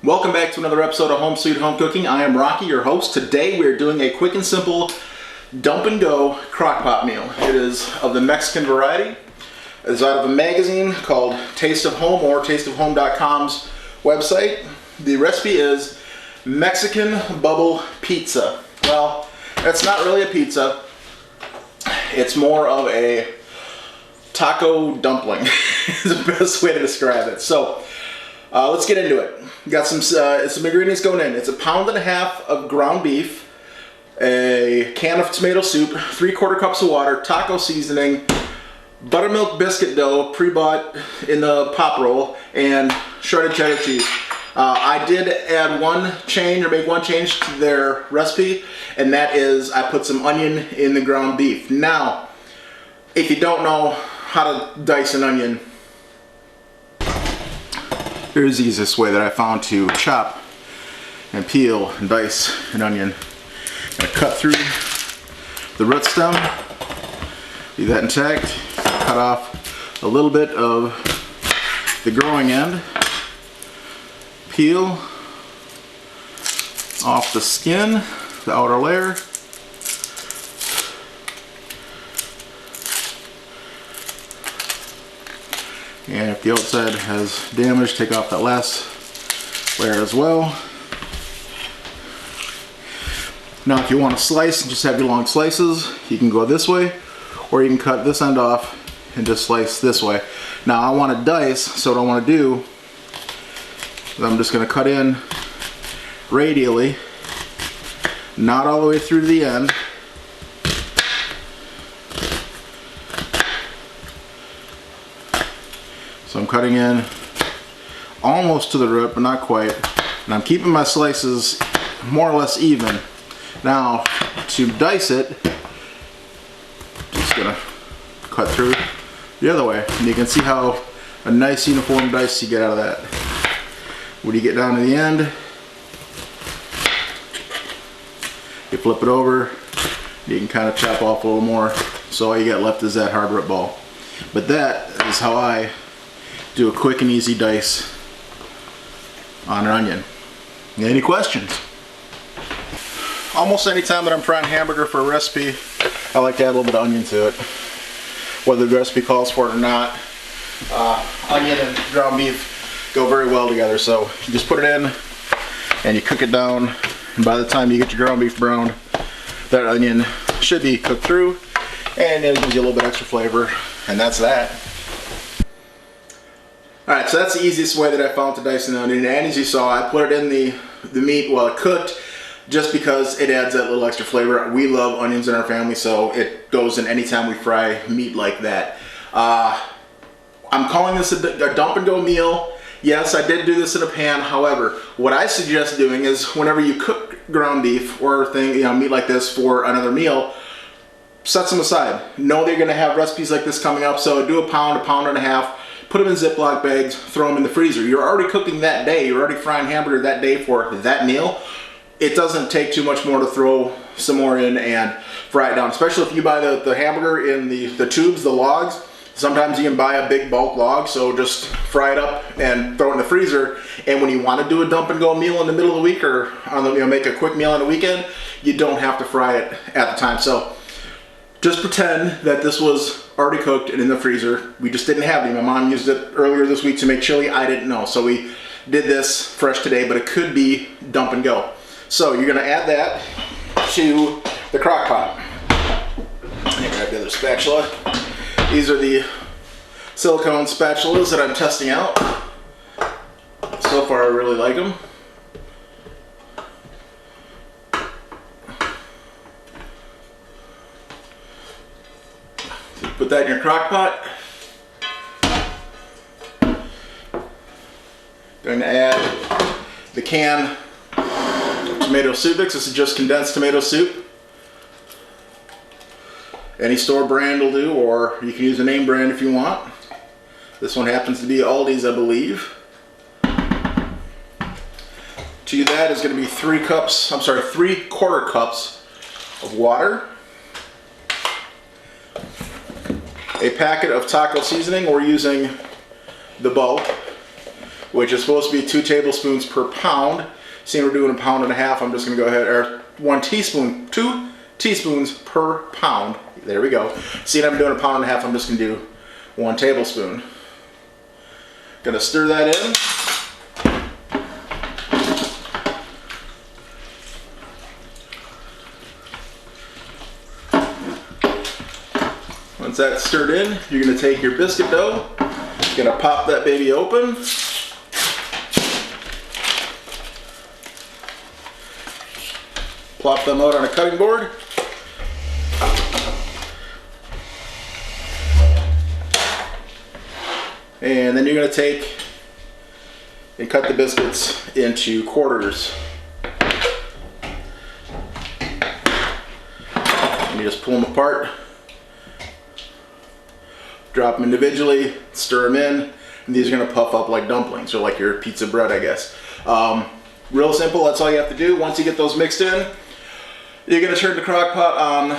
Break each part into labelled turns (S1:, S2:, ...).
S1: Welcome back to another episode of Home Sweet Home Cooking. I am Rocky, your host. Today we are doing a quick and simple dump and go crockpot meal. It is of the Mexican variety. It's out of a magazine called Taste of Home or tasteofhome.com's website. The recipe is Mexican bubble pizza. Well, that's not really a pizza. It's more of a taco dumpling is the best way to describe it. So let's get into it. Got some ingredients going in. It's 1.5 pounds of ground beef, a can of tomato soup, 3/4 cups of water, taco seasoning, buttermilk biscuit dough pre-bought in the pop roll, and shredded cheddar cheese. I did add make one change to their recipe, and that is I put some onion in the ground beef. Now, if you don't know how to dice an onion, here's the easiest way that I found to chop and peel and dice an onion. I'm going to cut through the root stem, leave that intact, cut off a little bit of the growing end, peel off the skin, the outer layer, and if the outside has damage, take off that last layer as well. Now if you want to slice and just have your long slices, you can go this way, or you can cut this end off and just slice this way. Now I want to dice, so what I want to do is I'm just going to cut in radially, not all the way through to the end. So I'm cutting in almost to the root, but not quite. And I'm keeping my slices more or less even. Now, to dice it, just gonna cut through the other way. And you can see how a nice uniform dice you get out of that. When you get down to the end, you flip it over, you can kind of chop off a little more. So all you got left is that hard root ball. But that is how I do a quick and easy dice on an onion. Any questions? Almost any time that I'm frying hamburger for a recipe, I like to add a little bit of onion to it, whether the recipe calls for it or not. Onion and ground beef go very well together, so you just put it in and you cook it down, and by the time you get your ground beef browned, that onion should be cooked through, and it gives you a little bit extra flavor, and that's that. Alright, so that's the easiest way that I found to dice an onion, and as you saw, I put it in the meat while it cooked, just because it adds that little extra flavor. We love onions in our family, so it goes in anytime we fry meat like that. I'm calling this a dump and go meal. Yes, I did do this in a pan. However, what I suggest doing is whenever you cook ground beef or meat like this for another meal, set some aside. Know that you're going to have recipes like this coming up, so do 1 pound, 1.5 pounds. Put them in Ziploc bags, throw them in the freezer. You're already cooking that day. You're already frying hamburger that day for that meal. It doesn't take too much more to throw some more in and fry it down, especially if you buy the hamburger in the tubes, the logs. Sometimes you can buy a big bulk log, so just fry it up and throw it in the freezer. And when you want to do a dump and go meal in the middle of the week, or make a quick meal on the weekend, you don't have to fry it at the time. So just pretend that this was already cooked and in the freezer. We just didn't have any. My mom used it earlier this week to make chili. I didn't know, so we did this fresh today, but it could be dump and go. So you're going to add that to the crock pot. I'm grab the other spatula. These are the silicone spatulas that I'm testing out. So far I really like them. So put that in your crock pot. Going to add the can of tomato soup mix. This is just condensed tomato soup. Any store brand will do, or you can use a name brand if you want. This one happens to be Aldi's, I believe. To that is going to be 3/4 cups of water, a packet of taco seasoning. We're using the bulk. which is supposed to be 2 tablespoons per pound. Seeing we're doing 1.5 pounds, I'm just going to go ahead, or 1 teaspoon, 2 teaspoons per pound. There we go. Seeing I'm doing 1.5 pounds, I'm just going to do 1 tablespoon. Gonna stir that in. Once that's stirred in, you're gonna take your biscuit dough, you're gonna pop that baby open. Plop them out on a cutting board. And then you're going to take and cut the biscuits into quarters. And you just pull them apart, drop them individually, stir them in, and these are going to puff up like dumplings, or like your pizza bread, I guess. Real simple, that's all you have to do. Once you get those mixed in, you're going to turn the crock pot on.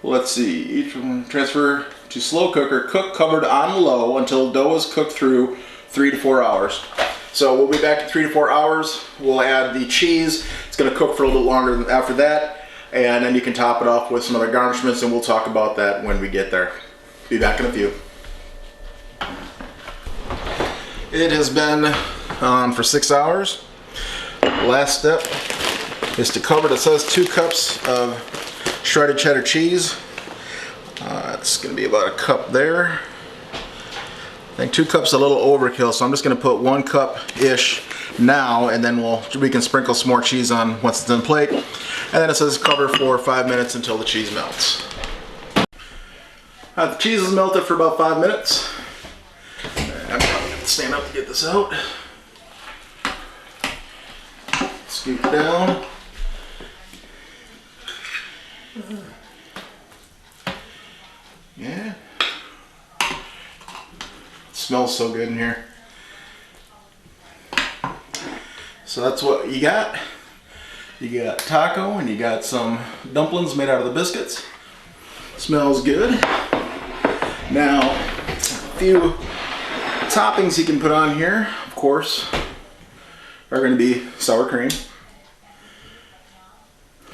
S1: Let's see, each one transfer to slow cooker, cook covered on low until dough is cooked through 3 to 4 hours. So we'll be back in 3 to 4 hours. We'll add the cheese. It's going to cook for a little longer after that, and then you can top it off with some other garnishments, and we'll talk about that when we get there. Be back in a few. It has been on for 6 hours. Last step is to cover it. It says 2 cups of shredded cheddar cheese. It's going to be about a cup there. I think 2 cups is a little overkill, so I'm just going to put 1 cup-ish now, and then we can sprinkle some more cheese on once it's on the plate. And then it says cover for 5 minutes until the cheese melts. The cheese is melted for about 5 minutes. I'm probably going to stand up to get this out. Scoop it down. Yeah. It smells so good in here. So that's what you got. You got taco and you got some dumplings made out of the biscuits. Smells good. Now, a few toppings you can put on here, of course, are going to be sour cream,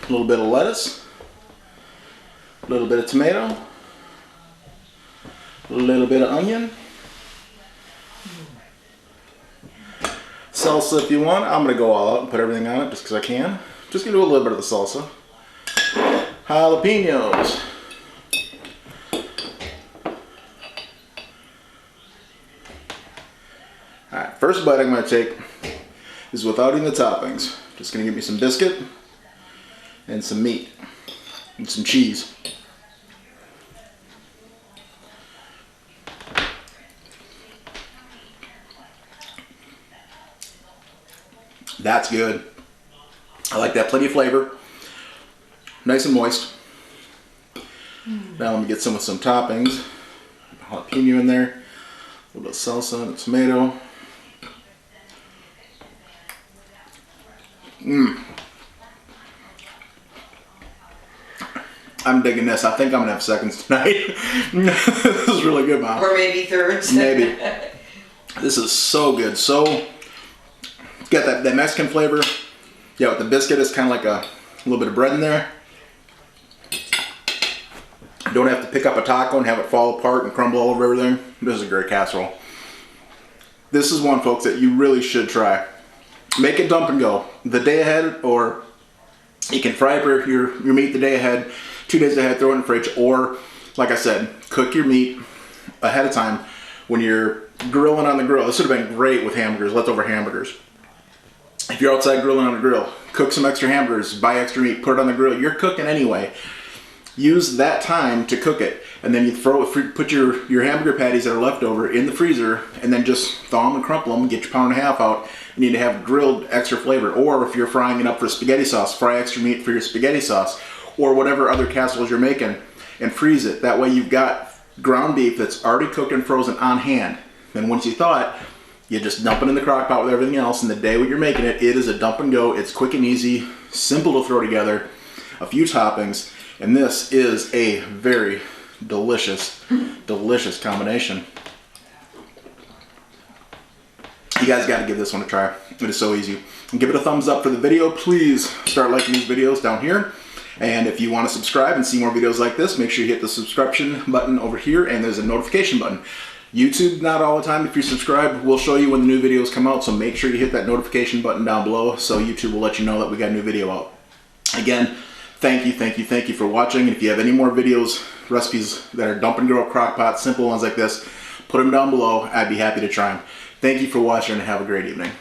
S1: a little bit of lettuce, a little bit of tomato, a little bit of onion, salsa if you want. I'm going to go all out and put everything on it just because I can. Just going to do a little bit of the salsa. Jalapenos. Alright, first bite I'm going to take is without any of the toppings. Just going to give me some biscuit and some meat and some cheese. That's good. I like that. Plenty of flavor. Nice and moist. Now let me get some with some toppings. Jalapeno in there. A little bit of salsa and tomato. I'm digging this. I think I'm gonna have seconds tonight. This is really good, Mom.
S2: Or maybe thirds.
S1: Maybe. This is so good. So got that Mexican flavor. Yeah, with the biscuit, it's kind of like a little bit of bread in there. Don't have to pick up a taco and have it fall apart and crumble all over everything. This is a great casserole. This is one, folks, that you really should try. Make it dump and go the day ahead, or you can fry up your meat the day ahead, 2 days ahead, throw it in the fridge, or like I said, cook your meat ahead of time when you're grilling on the grill. This would have been great with hamburgers, leftover hamburgers. If you're outside grilling on a grill, cook some extra hamburgers, buy extra meat, put it on the grill. You're cooking anyway. Use that time to cook it, and then you put your hamburger patties that are left over in the freezer, and then just thaw them and crumple them. Get your 1.5 pounds out. You need to have grilled extra flavor. Or if you're frying it up for spaghetti sauce, fry extra meat for your spaghetti sauce, or whatever other casseroles you're making, and freeze it. That way you've got ground beef that's already cooked and frozen on hand. Then once you thaw it, you just dump it in the crock pot with everything else, and the day when you're making it, it is a dump and go. It's quick and easy, simple to throw together, a few toppings, and this is a very delicious, delicious combination. You guys got to give this one a try. It is so easy. And give it a thumbs up for the video. Please start liking these videos down here. And if you want to subscribe and see more videos like this, make sure you hit the subscription button over here, and there's a notification button. YouTube, not all the time, if you're subscribed, will show you when the new videos come out, so make sure you hit that notification button down below so YouTube will let you know that we got a new video out. Again, thank you for watching. And if you have any more videos, recipes that are dump and grow crock pot, simple ones like this, put them down below. I'd be happy to try them. Thank you for watching and have a great evening.